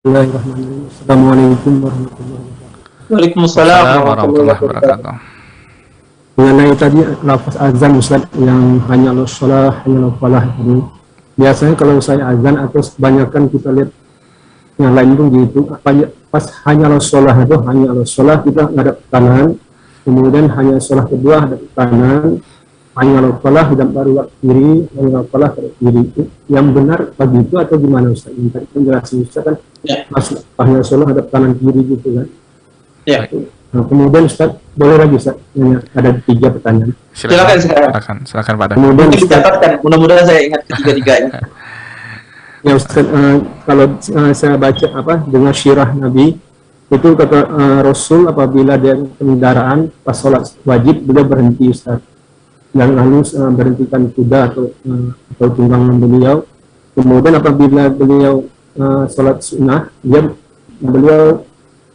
Bismillahirrahmanirrahim. Assalamualaikum warahmatullahi wabarakatuh. Waalaikumsalam Waalaikumsalam warahmatullahi warahmatullahi wabarakatuh. wabarakatuh. Mengenai tadi lafaz azan Ustaz yang hanya lo sholah, hanya lo falah ini. Biasanya kalau saya azan atau kebanyakan kita lihat yang lain pun gitu, pas hanya lo sholah itu hanya lo sholah kita ngadap ke kanan, kemudian hanya sholah kedua hadap ke kanan, hanya lo falah hadap baru ke kiri, hanya lo falah ke kiri. Itu yang benar begitu atau gimana Ustaz? Yang tadi penjelasan Ustaz kan Ya. pas hanya sholah hadap kanan kiri gitu kan. Ya, Nah, kemudian Ustaz, boleh lagi Ustaz, ada 3 pertanyaan. silakan saya. Silakan Pak. Kemudian Mungkin Ustaz, dicatatkan, mudah-mudahan saya ingat ketiga-tiganya. ya Ustaz, kalau saya baca dengar syirah Nabi, itu kata Rasul apabila dia kendaraan pas sholat wajib beliau berhenti Ustaz, dan lalu berhentikan kuda atau tunggangan beliau. Kemudian apabila beliau sholat sunnah, beliau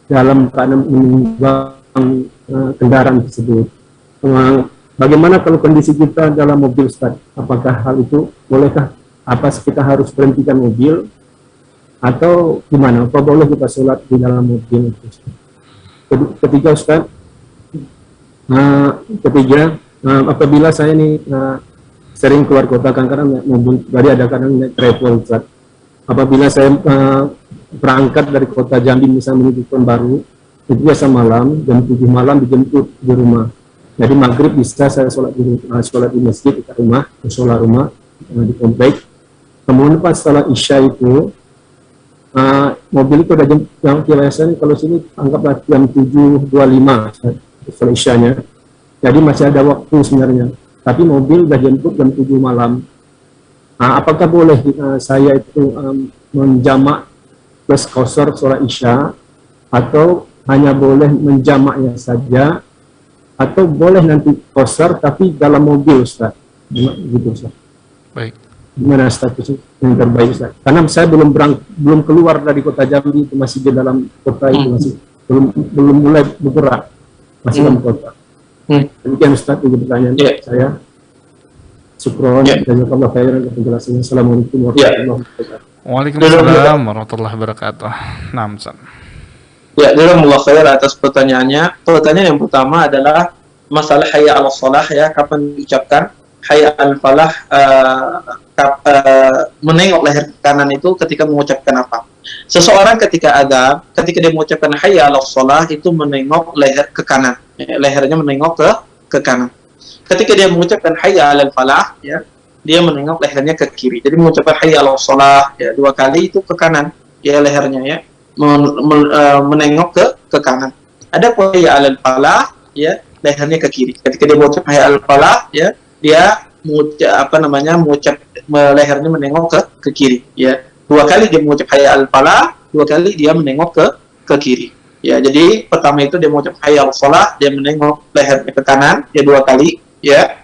dalam keadaan menunggang kendaraan tersebut. Bagaimana kalau kondisi kita dalam mobil Ustaz? Apakah hal itu bolehkah? Apa kita harus berhentikan mobil atau gimana? Apa boleh kita sholat di dalam mobil? Ketiga Ustaz, apabila saya ini sering keluar kota, kadang-kadang naik mobil, dari ada kadang naik travel Ustaz. Apabila saya berangkat dari kota Jambi misalnya menuju Pekanbaru, itu biasa malam, jam 7 malam dijemput di rumah. Jadi maghrib bisa saya sholat di masjid di rumah, di sholat rumah di komplek. Kemudian pas sholat isya itu, mobil itu ada jam biasanya kalau sini anggaplah jam 7.25 sholat isyanya. Jadi masih ada waktu sebenarnya. Tapi mobil udah jemput jam 7 malam. Apakah boleh saya itu menjamak plus qasar sholat isya, atau hanya boleh menjamaknya saja, atau boleh nanti qasar tapi dalam mobil Ustaz? Gitu Ustaz. Baik. Gimana status yang terbaik Ustaz? Karena saya belum keluar dari kota Jambi, itu masih di dalam kota itu, masih belum mulai bergerak, masih dalam kota. Demikian Ustaz, itu pertanyaan saya. Syukron, jazakallahu khairan atas penjelasannya. Assalamualaikum warahmatullahi wabarakatuh. Waalaikumsalam warahmatullahi wabarakatuh. Naam, Ustaz. Ya, jazakumullah khair atas pertanyaannya. Pertanyaan yang pertama adalah masalah hayya 'alas shalah, ya, kapan diucapkan hayya 'alal falah, menengok leher ke kanan itu ketika mengucapkan apa? Seseorang ketika dia mengucapkan hayya 'alas shalah itu menengok leher ke kanan. Lehernya menengok ke kanan. Ketika dia mengucapkan hayya 'alal falah, ya, dia menengok lehernya ke kiri. Jadi mengucapkan hayya 'alas shalah, ya, 2 kali itu ke kanan, ya, lehernya, ya, menengok ke kanan. Ada hayya 'alal falah, ya, lehernya ke kiri. Ketika dia mengucap hayya 'alal falah, ya, dia mengucap lehernya menengok ke kiri, ya. 2 kali dia mengucap hayya 'alal falah, 2 kali dia menengok ke kiri. Ya, jadi pertama itu dia mengucap hayya 'alas shalah, dia menengok lehernya ke kanan, ya, 2 kali. Ya,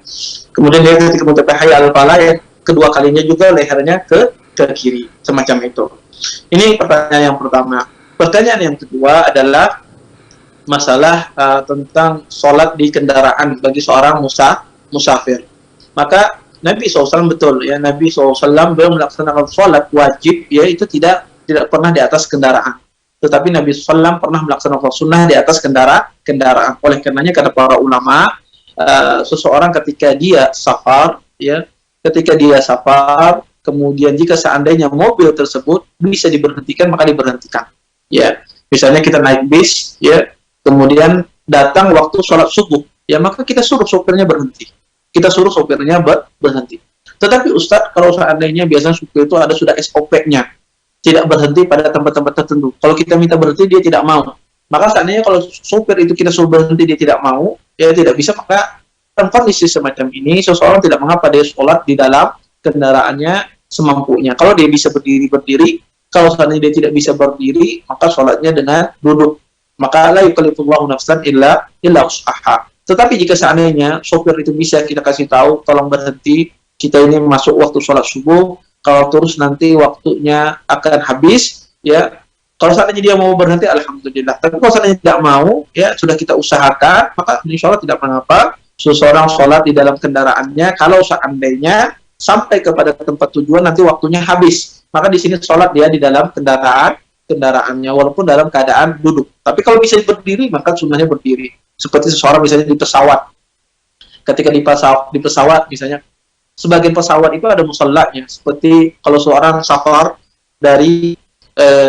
kemudian dia ketika mengucapkan hayya 'alal falah, ya, kedua kalinya juga lehernya ke kiri, semacam itu. Ini pertanyaan yang pertama. Pertanyaan yang kedua adalah masalah tentang sholat di kendaraan bagi seorang musafir. Maka Nabi SAW, betul, ya, Nabi SAW beliau melaksanakan sholat wajib, ya, itu tidak pernah di atas kendaraan. Tetapi Nabi SAW pernah melaksanakan sunnah di atas kendaraan. Oleh karenanya kata para ulama, seseorang ketika dia safar, ya, kemudian jika seandainya mobil tersebut bisa diberhentikan, maka diberhentikan, ya. Misalnya kita naik bis, ya, kemudian datang waktu sholat subuh, ya, maka kita suruh sopirnya berhenti. Tetapi Ustadz, kalau seandainya biasanya supir itu ada sudah SOP-nya, tidak berhenti pada tempat-tempat tertentu. Kalau kita minta berhenti, dia tidak mau. Maka seandainya kalau sopir itu kita suruh berhenti, dia tidak mau, ya, tidak bisa. Maka dalam kondisi semacam ini, seseorang tidak mengapa dia sholat di dalam kendaraannya semampunya. Kalau dia bisa berdiri, kalau seandainya dia tidak bisa berdiri, maka sholatnya dengan duduk. Maka la yukallifullahu nafsan illa wus'aha. Tetapi jika seandainya sopir itu bisa kita kasih tahu, tolong berhenti, kita ini masuk waktu sholat subuh, kalau terus nanti waktunya akan habis, ya. Kalau seandainya dia mau berhenti, alhamdulillah. Tapi kalau seandainya tidak mau, ya, sudah kita usahakan, maka insya Allah tidak mengapa seseorang sholat di dalam kendaraannya. Kalau seandainya sampai kepada tempat tujuan nanti waktunya habis, maka di sini sholat dia di dalam kendaraan, kendaraannya walaupun dalam keadaan duduk. Tapi kalau bisa berdiri maka sunnahnya berdiri. Seperti seseorang misalnya di pesawat. Ketika di pesawat misalnya, sebagian pesawat itu ada musallahnya. Seperti kalau seorang safar dari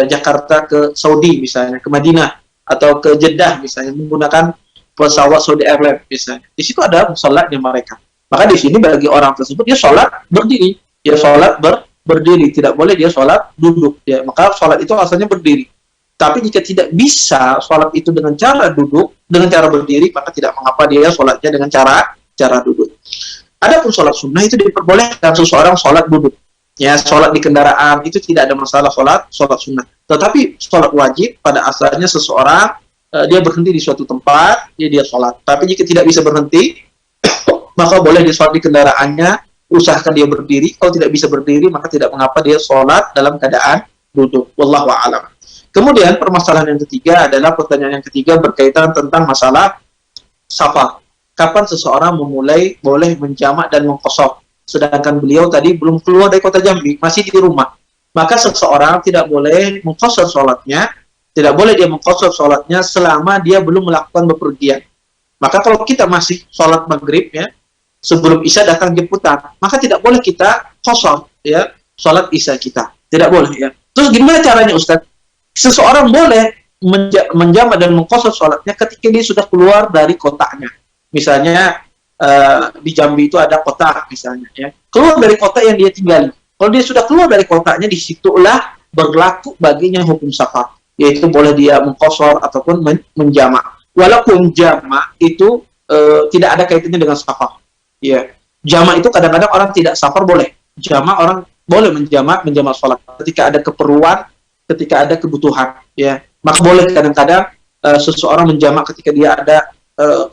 Jakarta ke Saudi misalnya, ke Madinah atau ke Jeddah misalnya menggunakan pesawat Saudi Airlines misalnya. Di situ ada musallahnya mereka. Maka di sini bagi orang tersebut dia sholat berdiri, dia sholat berdiri, tidak boleh dia sholat duduk. Ya, maka sholat itu asalnya berdiri. Tapi jika tidak bisa sholat itu dengan cara duduk, dengan cara berdiri, maka tidak mengapa dia sholatnya dengan cara duduk. Adapun sholat sunnah itu diperbolehkan seseorang sholat duduk. Ya, sholat di kendaraan itu tidak ada masalah sholat sunnah. Tetapi sholat wajib pada asalnya seseorang dia berhenti di suatu tempat, dia sholat. Tapi jika tidak bisa berhenti, maka boleh dia sholat di kendaraannya, usahakan dia berdiri. Kalau tidak bisa berdiri, maka tidak mengapa dia sholat dalam keadaan duduk. Wallahu a'lam. Kemudian permasalahan yang ketiga adalah pertanyaan yang ketiga berkaitan tentang masalah safar. Kapan seseorang boleh menjamak dan mengqashar? Sedangkan beliau tadi belum keluar dari kota Jambi, masih di rumah. Maka seseorang tidak boleh mengqashar sholatnya, tidak boleh dia mengqashar sholatnya selama dia belum melakukan bepergian. Maka kalau kita masih sholat maghrib ya, sebelum isya datang jemputan, maka tidak boleh kita qashar ya sholat isya kita, tidak boleh ya. Terus gimana caranya Ustaz? Seseorang boleh menjamak dan mengqashar sholatnya ketika dia sudah keluar dari kotanya. Misalnya di Jambi itu ada kota misalnya ya, keluar dari kota yang dia tinggali. Kalau dia sudah keluar dari kotanya, disitulah berlaku baginya hukum safar, yaitu boleh dia mengqashar ataupun menjamak. Walaupun jamak itu tidak ada kaitannya dengan safar. Ya, jamak itu kadang-kadang orang tidak safar boleh. Jamak orang boleh menjamak sholat ketika ada keperluan, ketika ada kebutuhan. Ya, maka boleh kadang-kadang seseorang menjamak ketika dia ada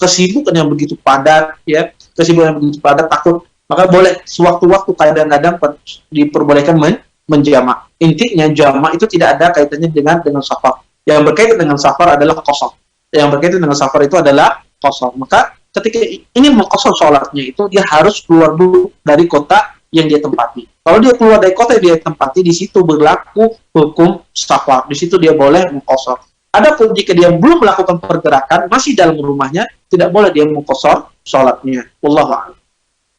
kesibukan yang begitu padat, ya, kesibukan yang begitu padat, takut, maka boleh sewaktu-waktu kadang-kadang diperbolehkan menjamak. Intinya jamak itu tidak ada kaitannya dengan safar. Yang berkaitan dengan safar adalah qashar. Yang berkaitan dengan safar itu adalah qashar. Maka ketika ingin mengqashar sholatnya itu dia harus keluar dulu dari kota yang dia tempati. Kalau dia keluar dari kota yang dia tempati, di situ berlaku hukum safar. Di situ dia boleh mengqashar. Adapun jika dia belum melakukan pergerakan, masih dalam rumahnya, tidak boleh dia mengqashar sholatnya. Wallahu a'lam.